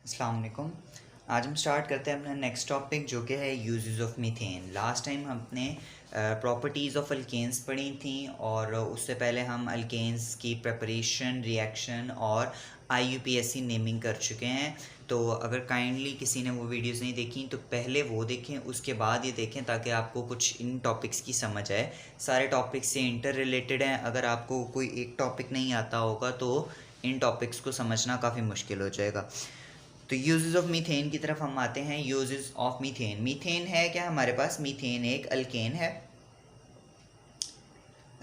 अस्सलाम वालेकुम। आज हम स्टार्ट करते हैं अपना नेक्स्ट टॉपिक जो कि है uses of methane. Last time हमने प्रॉपर्टीज़ ऑफ अल्केन्स पढ़ी थी और उससे पहले हम अल्केन्स की प्रिपरेशन, रिएक्शन और IUPAC नेमिंग कर चुके हैं। तो अगर काइंडली किसी ने वो वीडियोस नहीं देखी तो पहले वो देखें, उसके बाद ये देखें ताकि आपको कुछ इन टॉपिक्स की समझ आए। सारे टॉपिक्स से इंटर रिलेटेड हैं। अगर आपको कोई एक टॉपिक नहीं आता होगा तो इन टॉपिक्स को समझना काफ़ी मुश्किल हो जाएगा। तो यूजेस ऑफ मीथेन की तरफ हम आते हैं। यूजेस ऑफ मीथेन, मीथेन है क्या हमारे पास? मीथेन एक अल्केन है,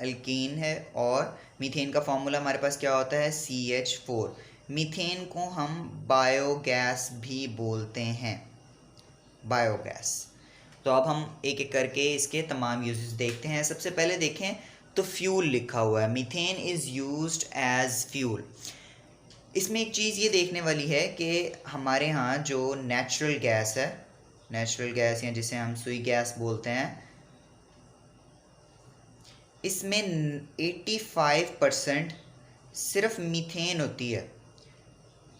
अल्कीन है और मीथेन का फॉर्मूला हमारे पास क्या होता है? CH4। मीथेन को हम बायोगैस भी बोलते हैं, बायोगैस। तो अब हम एक एक करके इसके तमाम यूजेस देखते हैं। सबसे पहले देखें तो फ्यूल लिखा हुआ है, methane is used as fuel. इसमें एक चीज़ ये देखने वाली है कि हमारे यहाँ जो नेचुरल गैस है, नेचुरल गैस या जिसे हम सुई गैस बोलते हैं, इसमें 85% सिर्फ मीथेन होती है।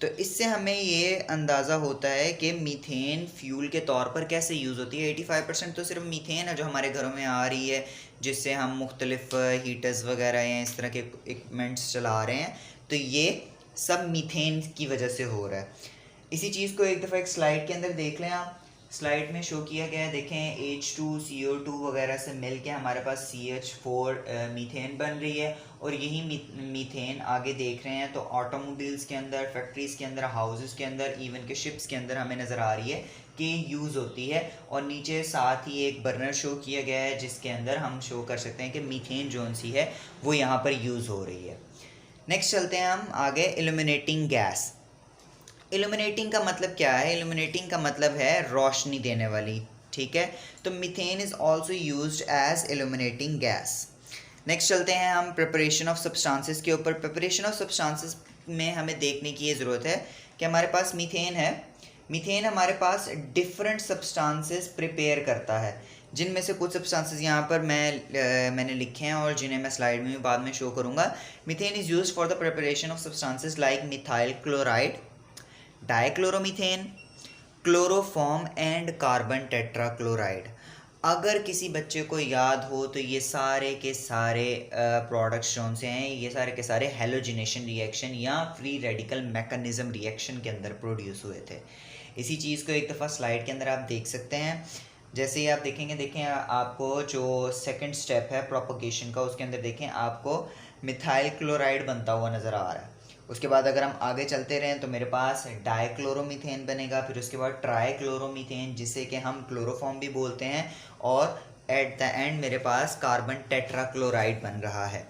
तो इससे हमें ये अंदाज़ा होता है कि मीथेन फ्यूल के तौर पर कैसे यूज़ होती है। 85% तो सिर्फ मीथेन है जो हमारे घरों में आ रही है, जिससे हम मुख्तलिफ हीटर्स वगैरह या इस तरह के इक्विपमेंट्स चला रहे हैं। तो ये सब मीथेन की वजह से हो रहा है। इसी चीज़ को एक दफ़ा एक स्लाइड के अंदर देख लें आप। स्लाइड में शो किया गया है, देखें H2CO2 वगैरह से मिल के हमारे पास CH4 मीथेन बन रही है। और यही मीथेन आगे देख रहे हैं तो ऑटोमोबाइल्स के अंदर, फैक्ट्रीज़ के अंदर, हाउसेस के अंदर, इवन के शिप्स के अंदर हमें नज़र आ रही है कि यूज़ होती है। और नीचे साथ ही एक बर्नर शो किया गया है जिसके अंदर हम शो कर सकते हैं कि मीथेन जोन सी है वो यहाँ पर यूज़ हो रही है। नेक्स्ट चलते हैं हम आगे, इल्यूमिनेटिंग गैस। इल्यूमिनेटिंग का मतलब क्या है? इल्यूमिनेटिंग का मतलब है रोशनी देने वाली, ठीक है। तो methane is also used as illuminating gas. Next चलते हैं हम प्रिपरेशन ऑफ सब्सटेंसेस के ऊपर। प्रिपरेशन ऑफ सब्सटेंसेस में हमें देखने की ये ज़रूरत है कि हमारे पास मीथेन है, मीथेन हमारे पास डिफरेंट सब्सटेंसेस प्रिपेयर करता है, जिनमें से कुछ सब्सटेंसेस यहाँ पर मैंने लिखे हैं और जिन्हें मैं स्लाइड में भी बाद में शो करूँगा। Methane is used for the preparation of substances like methyl chloride, dichloromethane, chloroform and carbon tetrachloride. अगर किसी बच्चे को याद हो तो ये सारे के सारे प्रोडक्ट्स कौन से हैं? ये सारे के सारे हेलोजिनेशन रिएक्शन या फ्री रेडिकल मैकेनिज्म रिएक्शन के अंदर प्रोड्यूस हुए थे। इसी चीज़ को एक दफ़ा स्लाइड के अंदर आप देख सकते हैं। जैसे ही आप देखेंगे, देखें आपको जो सेकंड स्टेप है प्रोपगेशन का, उसके अंदर देखें आपको मिथाइल क्लोराइड बनता हुआ नज़र आ रहा है। उसके बाद अगर हम आगे चलते रहें तो मेरे पास डाइक्लोरोमीथेन बनेगा, फिर उसके बाद ट्राइक्लोरोमीथेन जिसे कि हम क्लोरोफॉर्म भी बोलते हैं, और एट द एंड मेरे पास कार्बन टेट्राक्लोराइड बन रहा है।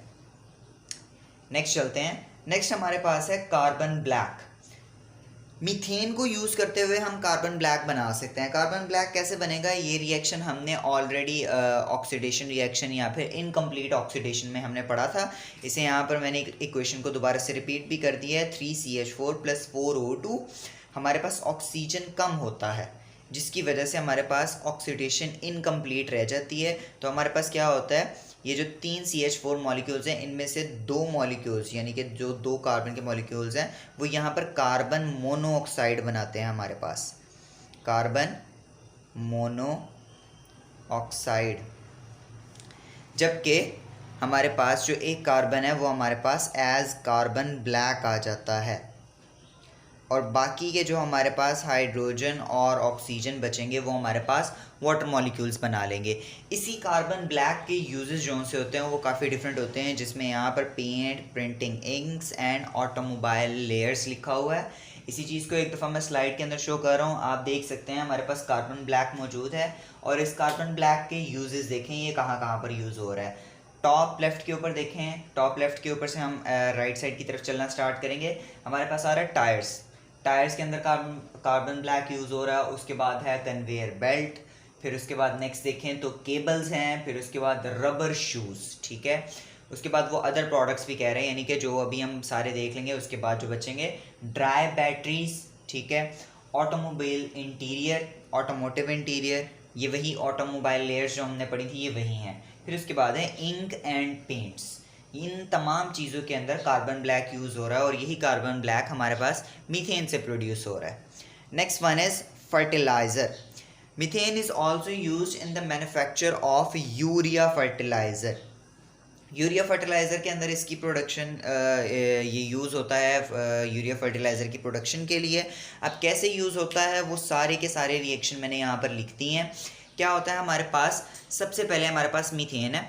नेक्स्ट चलते हैं। नेक्स्ट हमारे पास है कार्बन ब्लैक। मीथेन को यूज़ करते हुए हम कार्बन ब्लैक बना सकते हैं। कार्बन ब्लैक कैसे बनेगा? ये रिएक्शन हमने ऑलरेडी ऑक्सीडेशन रिएक्शन या फिर इनकम्प्लीट ऑक्सीडेशन में हमने पढ़ा था। इसे यहाँ पर मैंने इक्वेशन को दोबारा से रिपीट भी कर दिया है। 3CH4 + 4O2। हमारे पास ऑक्सीजन कम होता है जिसकी वजह से हमारे पास ऑक्सीडेशन इनकम्प्लीट रह जाती है। तो हमारे पास क्या होता है, ये जो 3 CH4 मॉलिक्यूल्स हैं इनमें से 2 मॉलिक्यूल्स यानी कि जो 2 कार्बन के मॉलिक्यूल्स हैं वो यहाँ पर कार्बन मोनोऑक्साइड बनाते हैं हमारे पास, कार्बन मोनोऑक्साइड। जबकि हमारे पास जो एक कार्बन है वो हमारे पास एज कार्बन ब्लैक आ जाता है, और बाकी के जो हमारे पास हाइड्रोजन और ऑक्सीजन बचेंगे वो हमारे पास वाटर मॉलिक्यूल्स बना लेंगे। इसी कार्बन ब्लैक के यूजेस जो से होते हैं वो काफ़ी डिफरेंट होते हैं, जिसमें यहाँ पर paint, printing inks and automobile layers लिखा हुआ है। इसी चीज़ को एक दफ़ा मैं स्लाइड के अंदर शो कर रहा हूँ। आप देख सकते हैं हमारे पास कार्बन ब्लैक मौजूद है, और इस कार्बन ब्लैक के यूजेस देखें ये कहाँ कहाँ पर यूज़ हो रहा है। टॉप लेफ़्ट के ऊपर देखें, टॉप लेफ़्ट के ऊपर से हम राइट साइड की तरफ चलना स्टार्ट करेंगे। हमारे पास आ रहा है टायर्स, टायर्स के अंदर कार्बन ब्लैक यूज़ हो रहा है। उसके बाद है कन्वेयर बेल्ट, फिर उसके बाद नेक्स्ट देखें तो केबल्स हैं, फिर उसके बाद रबर शूज़, ठीक है। उसके बाद वो अदर प्रोडक्ट्स भी कह रहे हैं, यानी कि जो अभी हम सारे देख लेंगे उसके बाद जो बचेंगे, ड्राई बैटरीज, ठीक है। ऑटोमोबाइल इंटीरियर, ऑटोमोटिव इंटीरियर, ये वही ऑटोमोबाइल लेयर्स जो हमने पढ़ी थी ये वही हैं। फिर उसके बाद है इंक एंड पेंट्स, इन तमाम चीज़ों के अंदर कार्बन ब्लैक यूज़ हो रहा है और यही कार्बन ब्लैक हमारे पास मीथेन से प्रोड्यूस हो रहा है। Next one is fertiliser. Methane is also use in the manufacture of urea fertiliser. Urea fertiliser के अंदर इसकी प्रोडक्शन ये यूज़ होता है यूरिया फर्टिलाइज़र की प्रोडक्शन के लिए। अब कैसे यूज़ होता है वो सारे के सारे रिएक्शन मैंने यहाँ पर लिख दी हैं। क्या होता है हमारे पास, सबसे पहले हमारे पास मीथेन है।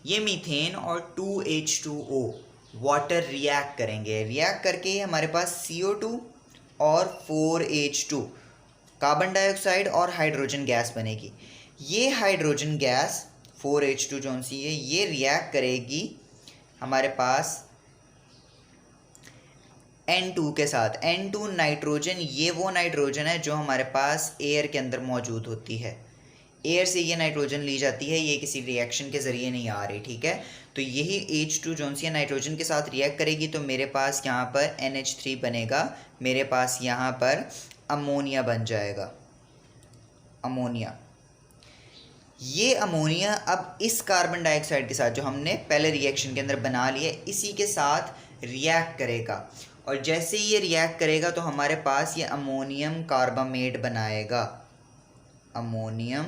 ये मीथेन और 2H2O वाटर रिएक्ट करेंगे, रिएक्ट करके हमारे पास CO2 और 4H2 कार्बन डाइऑक्साइड और हाइड्रोजन गैस बनेगी। ये हाइड्रोजन गैस 4H2 जो सी है ये रिएक्ट करेगी हमारे पास N2 के साथ। N2 नाइट्रोजन, ये वो नाइट्रोजन है जो हमारे पास एयर के अंदर मौजूद होती है। एयर से ये नाइट्रोजन ली जाती है, ये किसी रिएक्शन के ज़रिए नहीं आ रही, ठीक है। तो यही H2 जो सी नाइट्रोजन के साथ रिएक्ट करेगी तो मेरे पास यहाँ पर NH3 बनेगा, मेरे पास यहाँ पर अमोनिया बन जाएगा, अमोनिया। ये अमोनिया अब इस कार्बन डाइऑक्साइड के साथ जो हमने पहले रिएक्शन के अंदर बना लिया, इसी के साथ रिएक्ट करेगा और जैसे ही ये रिएक्ट करेगा तो हमारे पास ये अमोनियम कार्बामेट बनाएगा, अमोनियम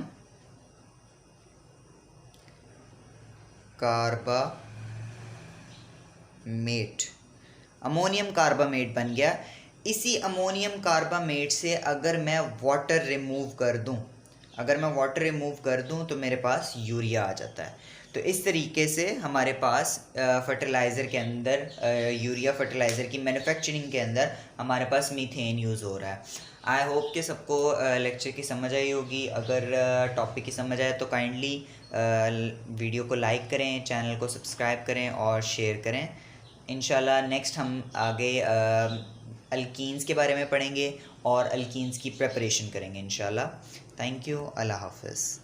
कार्बामेट, अमोनियम कार्बामेट बन गया। इसी अमोनियम कार्बामेट से अगर मैं वाटर रिमूव कर दूं, अगर मैं वाटर रिमूव कर दूं तो मेरे पास यूरिया आ जाता है। तो इस तरीके से हमारे पास फर्टिलाइज़र के अंदर, यूरिया फर्टिलाइज़र की मैन्युफैक्चरिंग के अंदर हमारे पास मीथेन यूज़ हो रहा है। आई होप कि सबको लेक्चर की समझ आई होगी। अगर टॉपिक की समझ आए तो काइंडली वीडियो को लाइक करें, चैनल को सब्सक्राइब करें और शेयर करें। इंशाल्लाह नेक्स्ट हम आगे अल्कीन्स के बारे में पढ़ेंगे और अल्कीन्स की प्रिपरेशन करेंगे इंशाल्लाह। थैंक यू, अल्लाह हाफ़िज़।